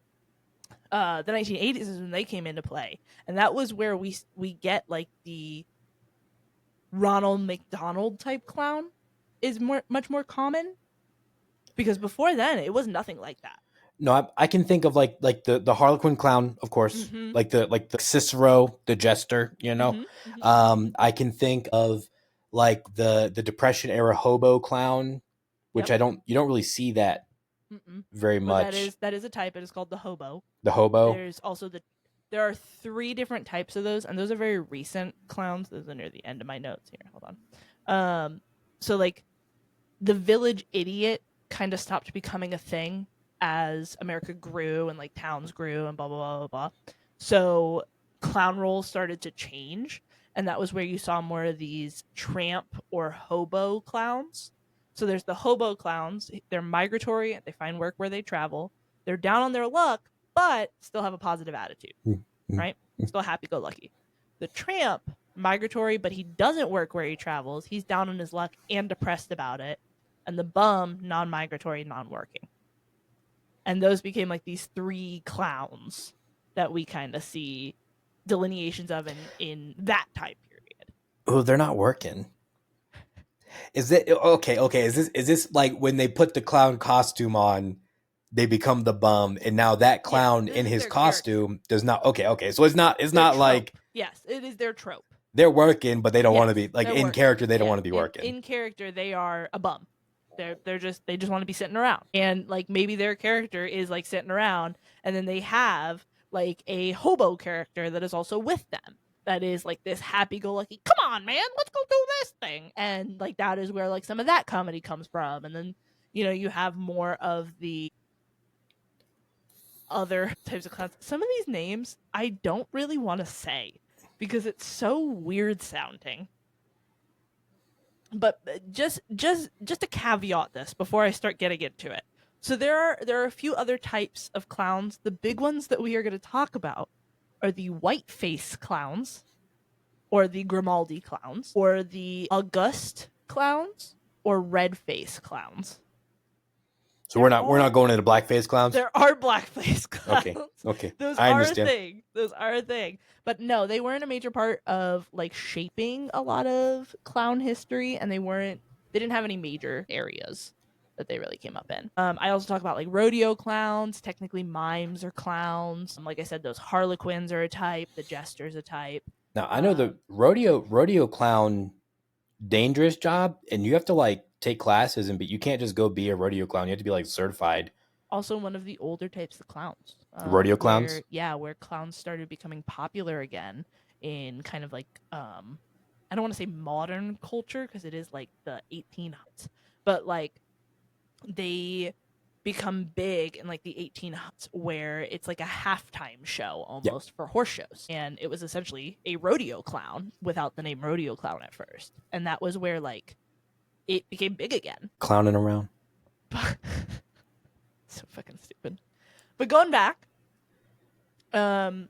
The 1980s is when they came into play, and that was where we get like the Ronald McDonald type clown is much more common, because before then it was nothing like that. No, I can think of like the Harlequin clown, of course, Mm-hmm. like the Cicero, the jester. Mm-hmm. Mm-hmm. I can think of like the Depression era hobo clown, which Yep. you don't really see that Mm-mm. very But much. that is a type. It is called the hobo. The hobo. There's also there are 3 different types of those, and those are very recent clowns. Those are near the end of my notes here. Hold on. So like the village idiot kind of stopped becoming a thing as America grew and like towns grew and blah blah blah blah blah. So clown roles started to change, and that was where you saw more of these tramp or hobo clowns. So there's the hobo clowns. They're migratory. They find work where they travel. They're down on their luck, but still have a positive attitude, right? Still happy-go-lucky. The tramp, migratory, but he doesn't work where he travels. He's down on his luck and depressed about it. And the bum, non-migratory, non-working. And those became like these three clowns that we kind of see delineations of in that time period. Oh, they're not working. Is it okay? Is this like when they put the clown costume on, they become the bum, and now that clown in his costume does not? Okay. So it's not trope. like, yes, it is their trope. They're working, but they don't want to be like in working. Character. They don't want to be working. In character, they are a bum. They just want to be sitting around, and like maybe their character is like sitting around, and then they have like a hobo character that is also with them. That is like this happy-go-lucky, come on, man, let's go do this thing. And like that is where like some of that comedy comes from. And then, you have more of the other types of clowns. Some of these names I don't really want to say because it's so weird sounding. But just to caveat this before I start getting into it. So there are a few other types of clowns. The big ones that we are going to talk about are the white face clowns, or the Grimaldi clowns, or the Auguste clowns, or red face clowns. So we're not going into blackface clowns? There are blackface clowns. Okay. Those I are understand. a thing. Those are a thing. But no, they weren't a major part of like shaping a lot of clown history, and they didn't have any major areas that they really came up in. I also talk about like rodeo clowns. Technically, mimes are clowns. Like I said, those harlequins are a type. The jester's a type. Now I know the rodeo clown, dangerous job, and you have to like take classes, but you can't just go be a rodeo clown. You have to be like certified. Also, one of the older types of clowns. Rodeo clowns? Where clowns started becoming popular again in kind of like I don't want to say modern culture because it is like the 1800s, but like they become big in like the 1800s where it's like a halftime show almost for horse shows, and it was essentially a rodeo clown without the name rodeo clown at first, and that was where like it became big again. Clowning around. So fucking stupid. But going back, so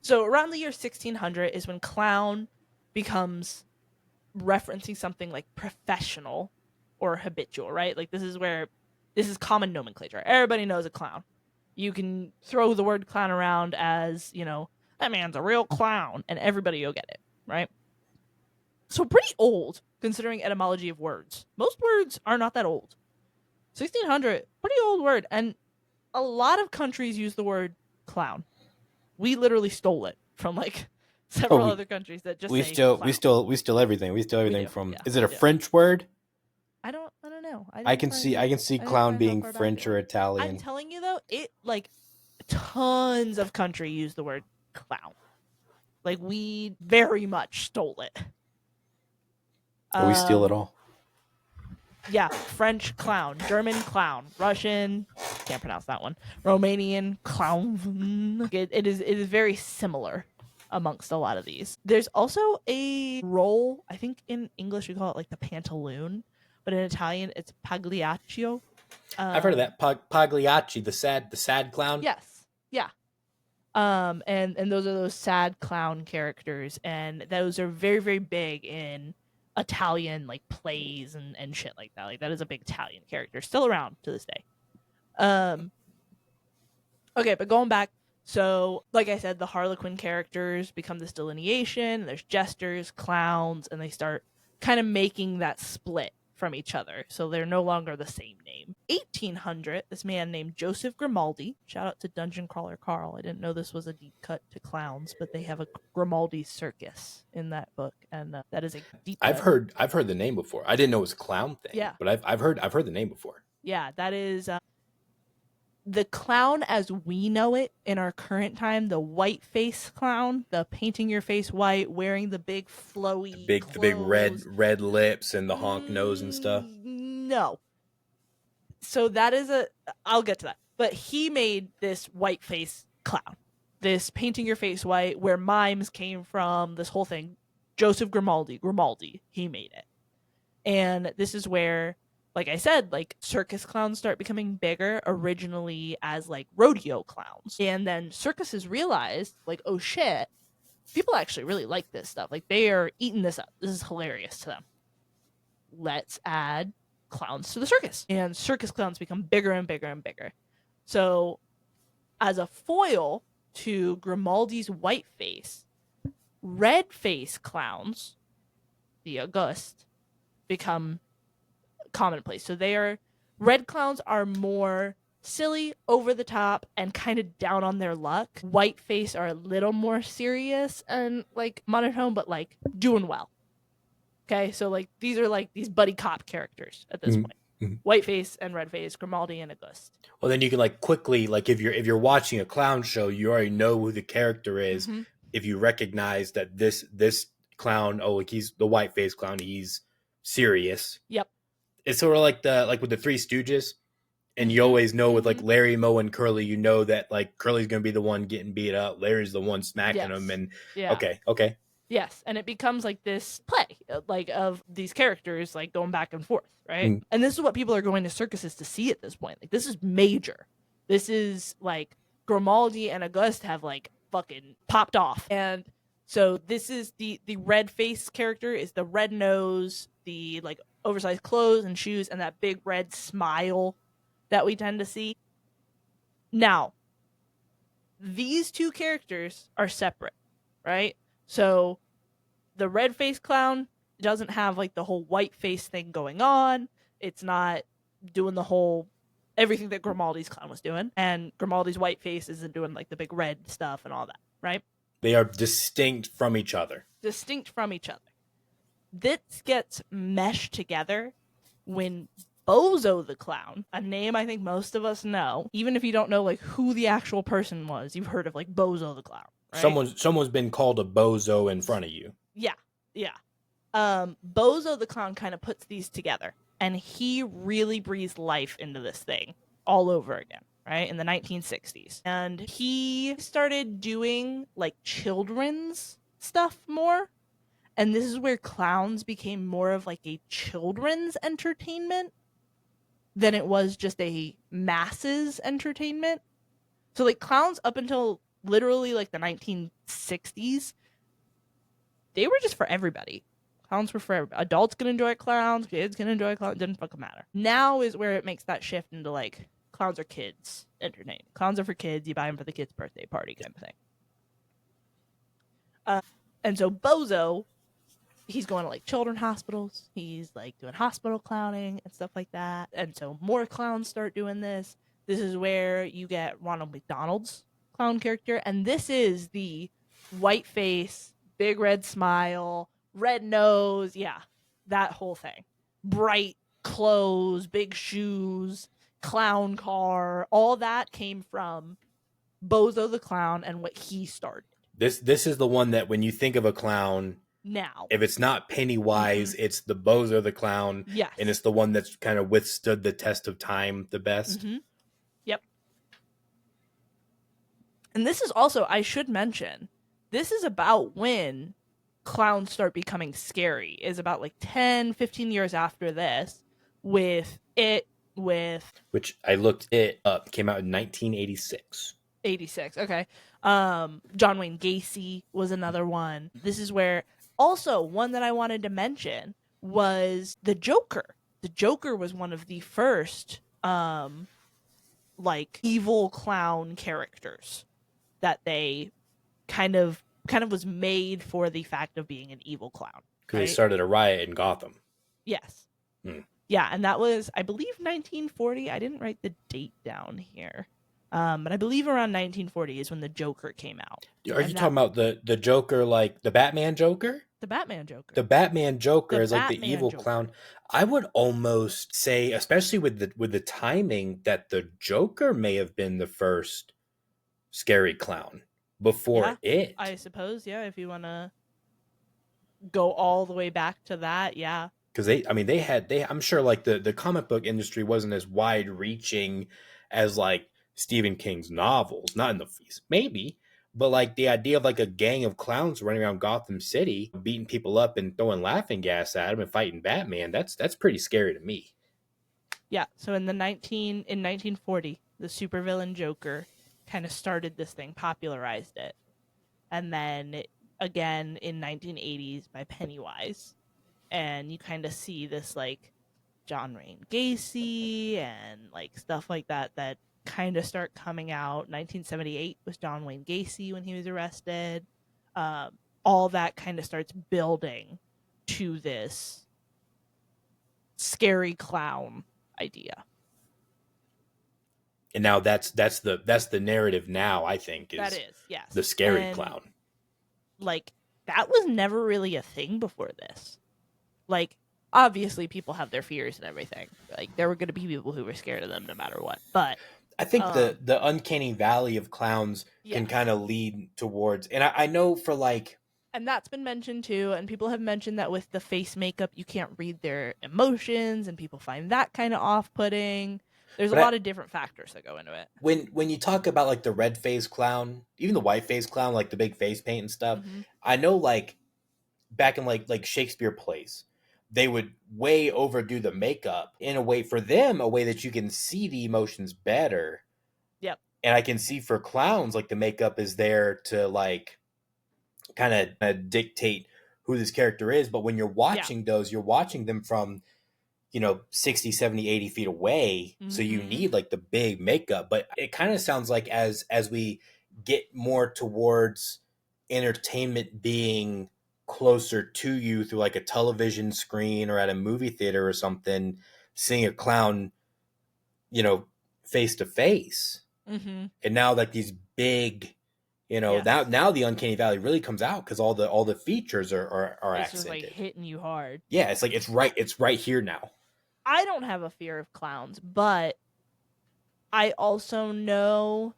around the year 1600 is when clown becomes referencing something like professional or habitual, right? Like this is common nomenclature. Everybody knows a clown. You can throw the word clown around as, that man's a real clown, and everybody will get it, right? So pretty old, considering etymology of words. Most words are not that old. 1600, pretty old word, and a lot of countries use the word clown. We literally stole it from like several other countries that just we say steal clown. we steal everything. We steal everything from. Yeah, is it a French word? I don't know. I can see clown being French or Italian. I'm telling you though, it like tons of country use the word clown. Like we very much stole it. We steal it all. Yeah, French clown, German clown, Russian, can't pronounce that one, Romanian clown. It is very similar amongst a lot of these. There's also a role, I think in English we call it like the pantaloon, but in Italian it's pagliaccio. I've heard of that. Pagliacci, the sad clown. Yes. Yeah. And those are those sad clown characters, and those are very, very big in Italian like plays and shit like that. Like that is a big Italian character, still around to this day. Okay, but going back, so like I said, the Harlequin characters become this delineation. There's jesters, clowns, and they start kind of making that split from each other, so they're no longer the same name. 1800, this man named Joseph Grimaldi, shout out to Dungeon Crawler Carl, I didn't know this was a deep cut to clowns, but they have a Grimaldi circus in that book, and that is a deep I've heard the name before. I didn't know it was a clown thing. Yeah, but I've heard the name before. Yeah, that is the clown as we know it in our current time, the white face clown, the painting your face white, wearing the big flowy the big red lips and the honk nose and stuff. No. So that is I'll get to that. But he made this white face clown, this painting your face white, where mimes came from, this whole thing. Joseph Grimaldi, he made it. And this is where, like I said, like circus clowns start becoming bigger originally as like rodeo clowns. And then circuses realized, like, oh shit, people actually really like this stuff. Like, they are eating this up. This is hilarious to them. Let's add clowns to the circus. And circus clowns become bigger and bigger and bigger. So, as a foil to Grimaldi's white face, red face clowns, the Auguste, become commonplace. So red clowns are more silly, over the top, and kind of down on their luck. White face are a little more serious and like monotone, but like doing well. Okay, so like these are like these buddy cop characters at this point. Whiteface and Redface, Grimaldi and Auguste. Well, then you can like quickly, like if you're watching a clown show, you already know who the character is. Mm-hmm. If you recognize that this clown, oh, like he's the whiteface clown, he's serious. Yep. It's sort of like with the Three Stooges, and you always know with like Larry, Moe, and Curly, you know that like Curly's gonna be the one getting beat up, Larry's the one smacking him, and okay. Yes, and it becomes like this play, like of these characters like going back and forth, right? And this is what people are going to circuses to see at this point. Like, this is major. This is like Grimaldi and Auguste have like fucking popped off. And so this is the red face character is the red nose, the like oversized clothes and shoes, and that big red smile that we tend to see. Now, these two characters are separate, right? So the red face clown doesn't have like the whole white face thing going on. It's not doing the whole everything that Grimaldi's clown was doing. And Grimaldi's white face isn't doing like the big red stuff and all that, right? They are distinct from each other. This gets meshed together when Bozo the Clown, a name I think most of us know, even if you don't know like who the actual person was, you've heard of like Bozo the Clown. Right? Someone's been called a bozo in front of you. Yeah. Bozo the Clown kind of puts these together, and he really breathes life into this thing all over again, right? In the 1960s. And he started doing like children's stuff more. And this is where clowns became more of like a children's entertainment than it was just a masses entertainment. So like clowns up until literally like the 1960s, they were just for everybody. Clowns were for everybody. Adults can enjoy clowns, kids can enjoy clowns, it didn't fucking matter. Now is where it makes that shift into like clowns are kids entertainment. Clowns are for kids, you buy them for the kid's birthday party kind of thing. And so Bozo, he's going to like children's hospitals, he's like doing hospital clowning and stuff like that. And so more clowns start doing this. This is where you get Ronald McDonald's clown character, and this is the white face, big red smile, red nose, that whole thing. Bright clothes, big shoes, clown car, all that came from Bozo the Clown and what he started. This is the one that when you think of a clown now, if it's not Pennywise, it's the Bozo the Clown. Yes. And it's the one that's kind of withstood the test of time the best. Yep. And this is also, I should mention, this is about when clowns start becoming scary, is about like 10, 15 years after this, with which I looked it up, came out in 1986. 86, okay. John Wayne Gacy was another one. This is where, also one that I wanted to mention was the Joker. The Joker was one of the first, like evil clown characters that they kind of was made for the fact of being an evil clown. Because they started a riot in Gotham. Yes. Yeah, and that was, I believe, 1940. I didn't write the date down here. But I believe around 1940 is when the Joker came out. Are you talking about the Joker, like the Batman Joker? The Batman Joker. The Batman Joker is like the evil clown. I would almost say, especially with the timing, that the Joker may have been the first scary clown before I suppose, if you want to go all the way back to that, because I'm sure like the comic book industry wasn't as wide reaching as like Stephen King's novels, not in the maybe, but like the idea of like a gang of clowns running around Gotham City, beating people up and throwing laughing gas at them and fighting Batman, that's pretty scary to me. Yeah, so in 1940, the supervillain Joker kind of started this thing, popularized it. And then again in 1980s by Pennywise. And you kind of see this like John Wayne Gacy and like stuff like that that kind of start coming out. 1978 was John Wayne Gacy when he was arrested. All that kind of starts building to this scary clown idea. And now that's the narrative now, I think, That is is, yes. the scary And, clown. like, that was never really a thing before this. Like, obviously people have their fears and everything. Like, there were going to be people who were scared of them no matter what. But I think the uncanny valley of clowns can yes. kind of lead towards, and I know for like, And that's been mentioned too, and people have mentioned that with the face makeup you can't read their emotions, and people find that kind of off-putting. There's a lot of different factors that go into it. When you talk about like the red face clown, even the white face clown, like the big face paint and stuff, Mm-hmm. I know like back in like Shakespeare plays, they would way overdo the makeup in a way, for them, a way that you can see the emotions better. Yep. And I can see for clowns, like the makeup is there to like kind of dictate who this character is. But when you're watching those, you're watching them from, 60, 70, 80 feet away. Mm-hmm. So you need like the big makeup. But it kind of sounds like as we get more towards entertainment being closer to you through like a television screen or at a movie theater or something, seeing a clown, face to face. Mm-hmm. And now like these big, Yes. now the uncanny valley really comes out because all the features are It's accented. just like hitting you hard. Yeah, it's like it's right here now. I don't have a fear of clowns, but I also know,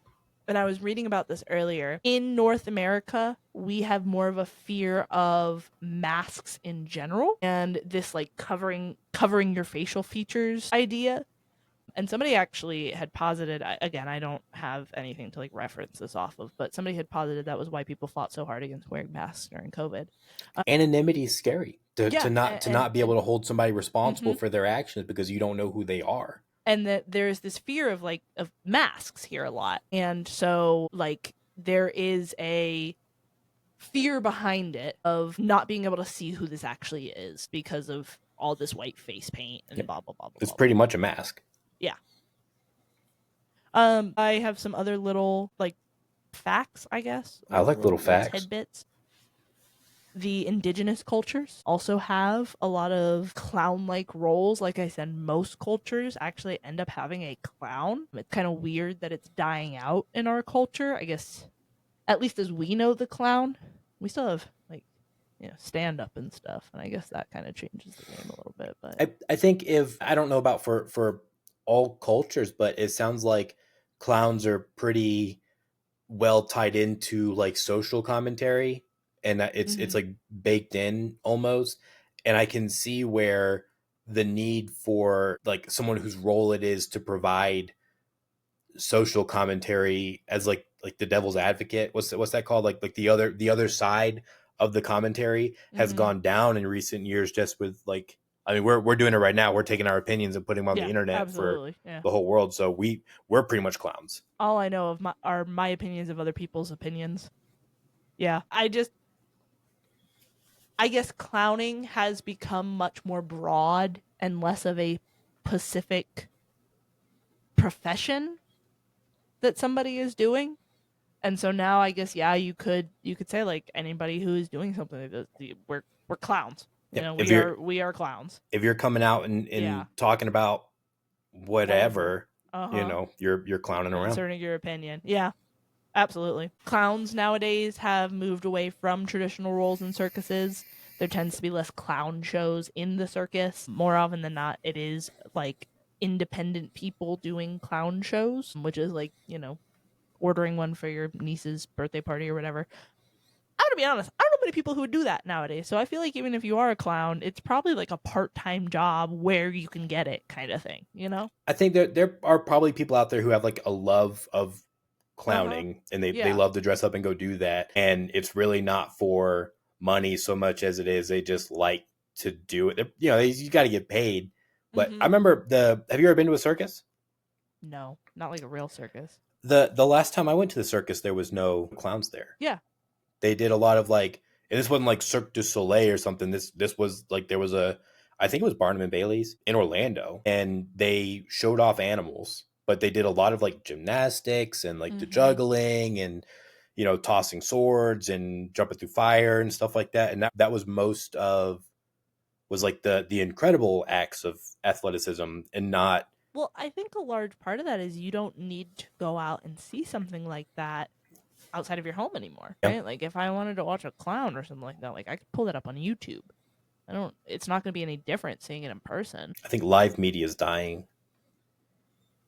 and I was reading about this earlier, in North America, we have more of a fear of masks in general and this like covering your facial features idea. And somebody actually had posited, again, I don't have anything to like reference this off of, but somebody had posited that was why people fought so hard against wearing masks during COVID. Anonymity is scary. To not be able to hold somebody responsible Mhm. for their actions because you don't know who they are. And that there's this fear of like of masks here a lot. And so like there is a fear behind it of not being able to see who this actually is because of all this white face paint and blah blah blah blah. It's pretty much a mask. Yeah. I have some other little like facts, I guess. I like little facts. Tidbits. The indigenous cultures also have a lot of clown-like roles. Like I said, most cultures actually end up having a clown. It's kind of weird that it's dying out in our culture. I guess, at least as we know the clown, we still have like, stand-up and stuff. And I guess that kind of changes the game a little bit. But I think, if I don't know about for all cultures, but it sounds like clowns are pretty well tied into like social commentary, and it's like baked in almost. And I can see where the need for like someone whose role it is to provide social commentary as like the devil's advocate, what's that called, like the other side of the commentary has gone down in recent years, just with like, I mean, we're doing it right now. We're taking our opinions and putting them on the internet for the whole world. So we're pretty much clowns. All I know of are my opinions of other people's opinions. Yeah, I guess clowning has become much more broad and less of a specific profession that somebody is doing. And so now I guess, yeah, you could say like anybody who is doing something like this, we're clowns. We are clowns. If you're coming out and talking about whatever, you're clowning around. Inserting your opinion. Yeah. Absolutely. Clowns nowadays have moved away from traditional roles in circuses. There tends to be less clown shows in the circus. More often than not, it is like independent people doing clown shows, which is like, ordering one for your niece's birthday party or whatever. I'm going to be honest, I don't know many people who would do that nowadays. So I feel like even if you are a clown, it's probably like a part-time job where you can get it kind of thing, you know? I think there are probably people out there who have like a love of Uh-huh. clowning and they Yeah. love to dress up and go do that. And it's really not for money so much as it is they just like to do it. You know, you got to get paid. But I Mm-hmm. remember have you ever been to a circus? No, not like a real circus. The last time I went to the circus, there was no clowns there. Yeah. They did a lot of like, and this wasn't like Cirque du Soleil or something. This was like there was I think it was Barnum and Bailey's in Orlando, and they showed off animals, but they did a lot of like gymnastics and like the Mm-hmm. juggling and tossing swords and jumping through fire and stuff like that. And that was most of was like the incredible acts of athleticism and not. Well, I think a large part of that is you don't need to go out and see something like that outside of your home anymore, Yeah. right? Like if I wanted to watch a clown or something like that, like I could pull that up on YouTube. It's not going to be any different seeing it in person. I think live media is dying.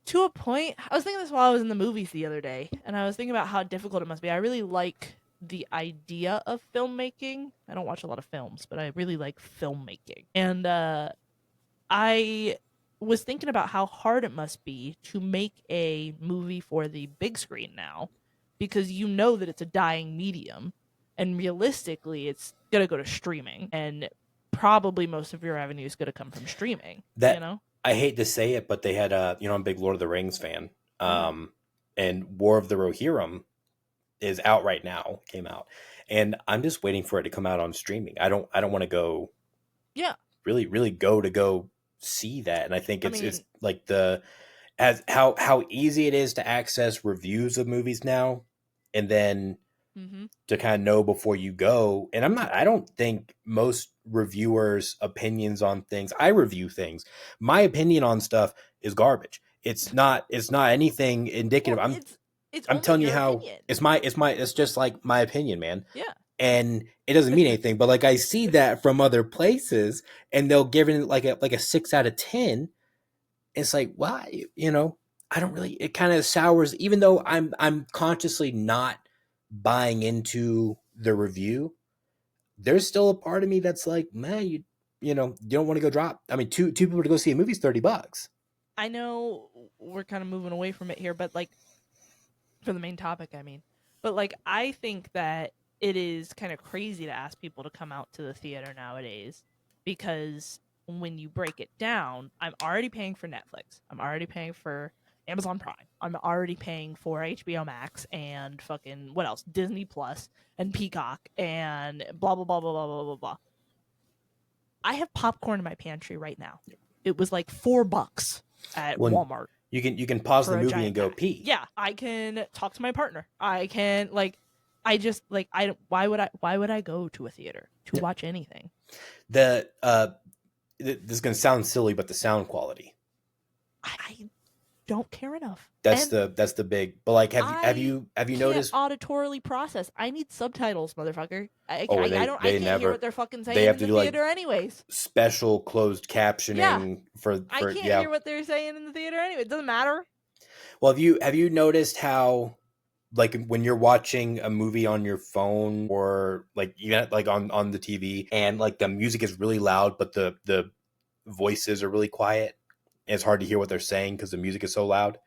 To a point, I was thinking this while I was in the movies the other day, and I was thinking about how difficult it must be. I really like the idea of filmmaking. I don't watch a lot of films, but I really like filmmaking. And I was thinking about how hard it must be to make a movie for the big screen now, because you know that it's a dying medium, and realistically, it's gonna go to streaming, and probably most of your revenue is gonna come from streaming. That You know, I hate to say it, but they had I'm a big Lord of the Rings fan. mm-hmm. And War of the Rohirrim is out right now, came out. And I'm just waiting for it to come out on streaming. I don't want to go Yeah, really go see that. And I think I it's mean, like as how easy it is to access reviews of movies now and then mm-hmm. to kind of know before you go. And I don't think most reviewers' opinions on things, I review things. My opinion on stuff is garbage. It's not anything indicative. Well, it's I'm only telling you your how opinion. it's just like my opinion, man. Yeah, And it doesn't mean anything, but like I see that from other places and they'll give it like a 6 out of 10. It's like, why, I don't really, it kind of sours, even though I'm consciously not buying into the review. There's still a part of me that's like, man, you don't want to go drop. I mean, two people to go see a movie is $30. I know we're kind of moving away from it here, but like for the main topic, I mean, but like I think that it is kind of crazy to ask people to come out to the theater nowadays, because when you break it down, I'm already paying for Netflix. I'm already paying for Amazon Prime. I'm already paying for HBO Max and fucking what else? Disney Plus and Peacock and blah blah blah blah blah blah blah blah. I have popcorn in my pantry right now. It was like $4 at When Walmart you can pause the for a movie giant and go pack. pee. Yeah, I can talk to my partner. I can like, I just like I don't. Why would I go to a theater to watch anything? The this is gonna sound silly, but the sound quality. I don't care enough. That's And the big. But like, have I you can't noticed? auditorily process. I need subtitles, motherfucker. Oh, I can't hear what they're fucking they saying have in to the do like theater anyways. special closed Yeah, captioning for I can't yeah. hear what they're saying in the theater anyway. It doesn't matter. Well, have you noticed how like when you're watching a movie on your phone or like even like on the TV and like the music is really loud but the voices are really quiet and it's hard to hear what they're saying because the music is so loud. I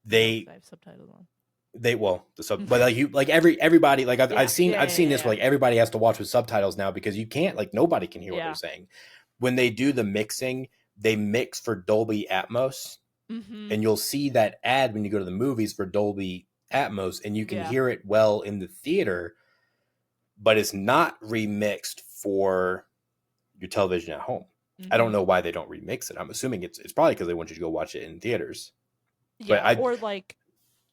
They have subtitles on. the sub but like you like everybody like Yeah, I've seen yeah, yeah, this yeah. like everybody has to watch with subtitles now because you can't like nobody can hear what Yeah. they're saying. When they do the mixing, they mix for Dolby Atmos. Mm-hmm. And you'll see that ad when you go to the movies for Dolby Atmos and you can Yeah. hear it well in the theater, but it's not remixed for your television at home. Mm-hmm. I don't know why they don't remix it. I'm assuming it's probably because they want you to go watch it in theaters. Yeah, or like,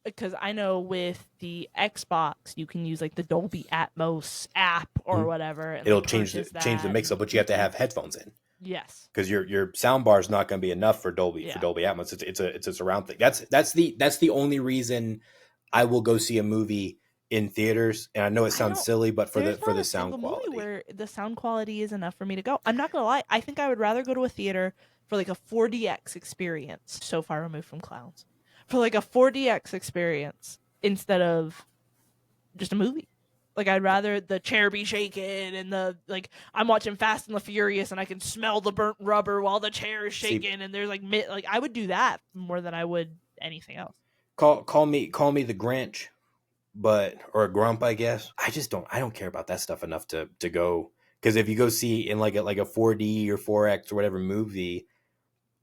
because I know with the Xbox you can use like the Dolby Atmos app or whatever, and It'll like, change the mix up, but you have to have headphones in. Yes, because your sound bar is not going to be enough for Dolby Atmos. It's a surround thing. That's the only reason I will go see a movie in theaters. And I know it sounds silly, but for the sound quality, where the sound quality is enough for me to go. I'm not gonna lie. I think I would rather go to a theater for like a 4DX experience. So far removed from clowns, for like a 4DX experience instead of just a movie. Like, I'd rather the chair be shaking and I'm watching Fast and the Furious and I can smell the burnt rubber while the chair is shaking and there's like I would do that more than I would anything else. Call me the Grinch, or a grump, I guess. I don't care about that stuff enough to go, because if you go see in like a 4D or 4X or whatever movie,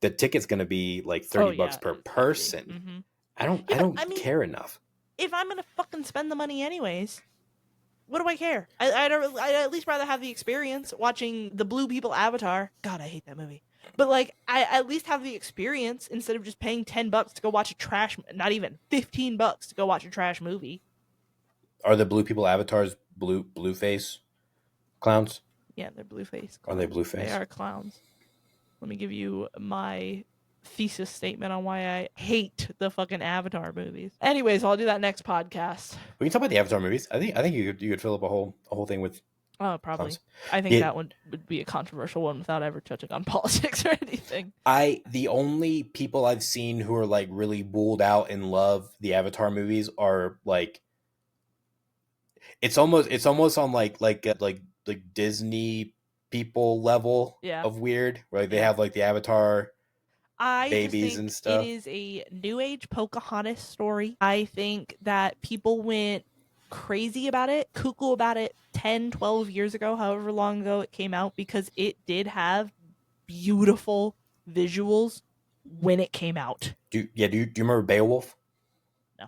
the ticket's going to be like $30 per person. Mm-hmm. I don't care enough. If I'm going to fucking spend the money anyways, what do I care? I'd at least rather have the experience watching the Blue People Avatar. God, I hate that movie. But I at least have the experience instead of just paying $10 to go watch a trash, not even $15 to go watch a trash movie. Are the Blue People Avatars blue face clowns? Yeah, they're blue face clowns. Are they blue face? They are clowns. Let me give you my thesis statement on why I hate the fucking Avatar movies. Anyways, I'll do that next podcast. We can talk about the Avatar movies. I think you could fill up a whole thing with. Oh, probably. Clowns. I think that one would be a controversial one without ever touching on politics or anything. The only people I've seen who are like really bulled out and love the Avatar movies are like. It's almost on like Disney people level of weird, where they have like the Avatar babies and stuff. It is a new age Pocahontas story. I think that people went crazy about it, cuckoo about it 10, 12 years ago, however long ago it came out, because it did have beautiful visuals when it came out. Do you remember Beowulf? No.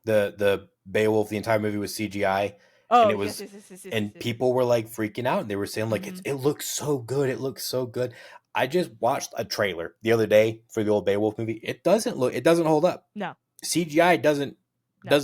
The Beowulf, the entire movie was CGI. Oh, and it was, yes. People were like freaking out, and they were saying like it looks so good. It looks so good. I just watched a trailer the other day for the old Beowulf movie. It doesn't hold up. No. CGI doesn't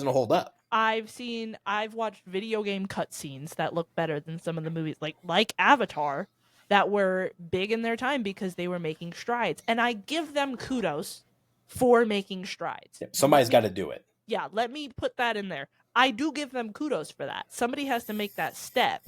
hold up. I've watched video game cutscenes that look better than some of the movies like Avatar that were big in their time because they were making strides. And I give them kudos for making strides. Yeah, somebody's got to do it. Yeah, let me put that in there. I do give them kudos for that. Somebody has to make that step,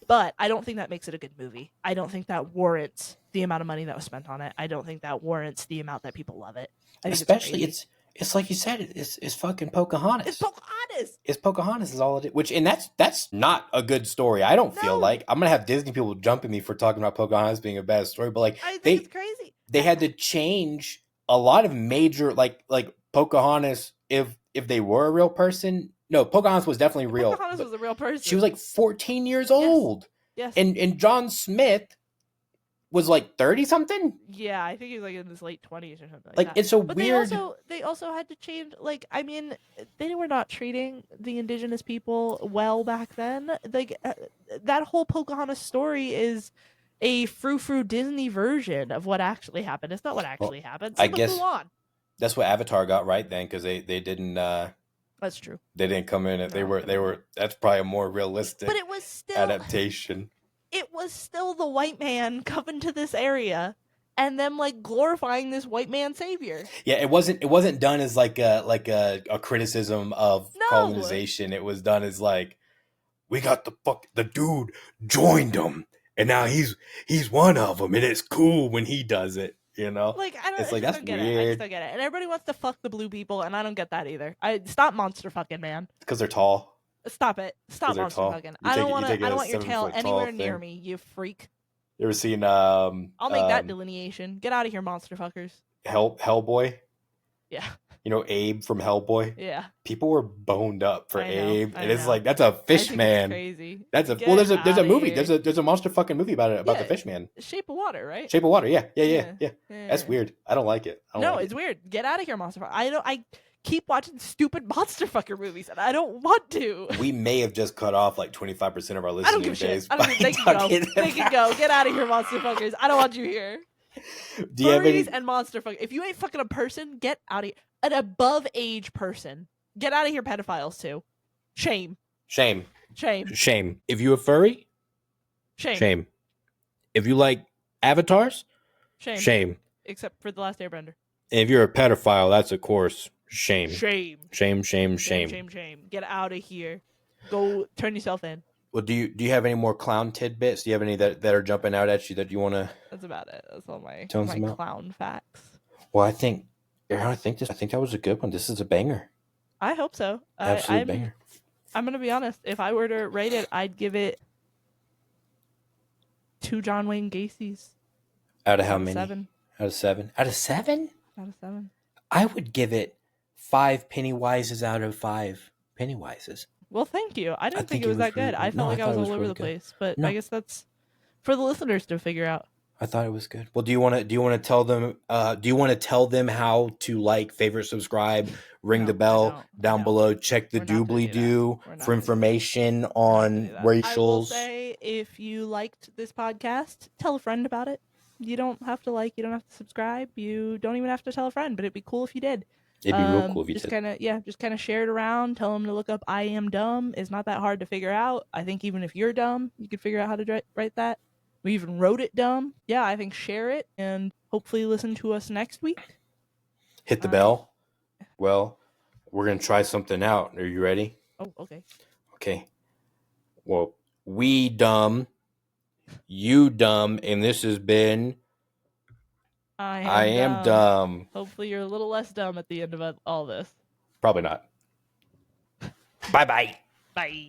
but I don't think that makes it a good movie. I don't think that warrants the amount of money that was spent on it. I don't think that warrants the amount that people love it. Especially it's like you said, it's fucking Pocahontas. It's Pocahontas. It's Pocahontas is all it is. And that's not a good story. I don't feel like I'm gonna have Disney people jump at me for talking about Pocahontas being a bad story, but like I think it's crazy. They had to change a lot of major like Pocahontas if they were a real person. No, Pocahontas was definitely real. Pocahontas was a real person. She was like 14 years old. Yes. And John Smith was like 30 something. Yeah, I think he was like in his late 20s or something. Like it's but weird. They also had to change. Like, I mean, they were not treating the indigenous people well back then. Like that whole Pocahontas story is a frou-frou Disney version of what actually happened. It's not what actually happened. I guess that's what Avatar got right then, because they didn't. That's true. They didn't come in. They were. That's probably a more realistic. But it was still adaptation. It was still the white man coming to this area and them like glorifying this white man savior. Yeah, it wasn't done as like a criticism of colonization. It was done as like, we got the dude joined them, and now he's one of them, and it's cool when he does it. You know, like I don't. It's like that's weird. I just don't get it. And everybody wants to fuck the blue people, and I don't get that either. Stop monster fucking, man. Because they're tall. Stop it. Stop monster fucking. I don't want your tail anywhere near me, you freak. You ever seen I'll make that delineation. Get out of here, monster fuckers. Hellboy? Yeah. You know Abe from Hellboy? Yeah. People were boned up for Abe. And it's like, that's a fish man. Crazy. That's a there's a movie. There's a monster fucking movie about the fish man. Shape of Water, right? Shape of Water, yeah. That's weird. I don't like it. It's weird. Get out of here, monster fucker. I keep watching stupid monster fucker movies, and I don't want to. We may have just cut off like 25% of our listening days. They can go. Get out of here, monster fuckers. I don't want you here. Do you have any... and monster fuckers. If you ain't fucking a person, get out of here. An above age person. Get out of here, pedophiles too. Shame. If you a furry, shame. If you like avatars, shame. Except for The Last Airbender. And if you're a pedophile, that's of course shame. Shame. Get out of here. Go turn yourself in. Well, do you have any more clown tidbits? Do you have any that are jumping out at you that you want to? That's about it. That's all my clown facts. Well, I think that was a good one. This is a banger. I hope so. Absolute banger. I'm gonna be honest. If I were to rate it, I'd give it 2 John Wayne Gacy's Out of how out of many? 7. Out of 7? Out of 7? Out of 7. I would give it 5 Pennywises out of 5 Pennywises. Well, thank you. I didn't think it was really that good. I good. felt No, like I was thought it all over really the good. place, but No. I guess that's for the listeners to figure out. I thought it was good. Well, do you want to tell them? Do you want to tell them how to like, favorite, subscribe, ring No, the bell I down don't. below? Check the We're not gonna doobly do that. doo We're not for gonna do that. information We're not gonna on do that. I will racials. say, if you liked this podcast, tell a friend about it. You don't have to like. You don't have to subscribe. You don't even have to tell a friend. But it'd be cool if you did. It'd be real cool if you just did. just kind of share it around. Tell them to look up "I am dumb." It's not that hard to figure out. I think even if you're dumb, you could figure out how to write that. We even wrote it dumb. Yeah, I think share it and hopefully listen to us next week. Hit the bell. Well, we're gonna try something out. Are you ready? Oh, okay. Okay. Well, we dumb, you dumb, and this has been I am dumb. Hopefully you're a little less dumb at the end of all this. Probably not. Bye-bye. Bye.